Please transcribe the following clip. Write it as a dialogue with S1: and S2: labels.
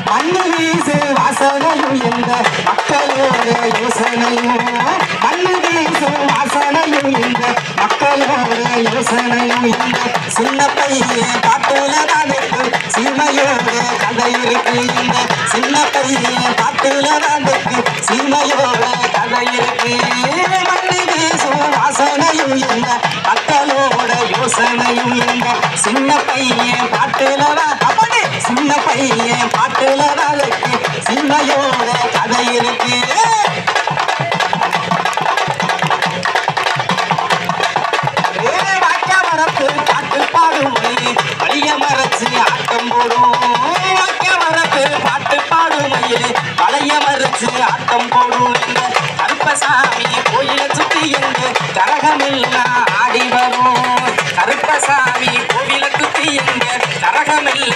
S1: மண்ணு வீசு வாசனையும் இந்த மக்களோட யோசனையும் மண்ணு வீசு வாசனையும் இந்த மக்களோட யோசனையும் இந்த சின்ன பையன் பாட்டுல நடக்கு சீமையோட கதை இருக்கு இந்த சின்ன பையன் பாட்டுல நடக்கு சீமையோட கதை இருக்கு மண்ணு வீசு வாசனையும் இந்த மக்களோட யோசனையும் இந்த சின்ன பையன் பாட்டுல அப்படி சின்ன பையன் பாட்டுல நாளைக்கு சின்னையோட கதை இருக்கு வாக்கிய மரத்து பாட்டு பாடும் வழிய மறைச்சு ஆட்டம் போடும் வாக்கிய மரத்து பாட்டு பாடும் வளைய மறைச்சு ஆட்டம் போடும் இந்த கருப்பசாமி கோயிலை சுத்தி எங்கு கரகமெல்லாம் ஆடி வரும் கருப்பசாமி கோவிலை சுத்தி எங்க கரகமெல்லாம்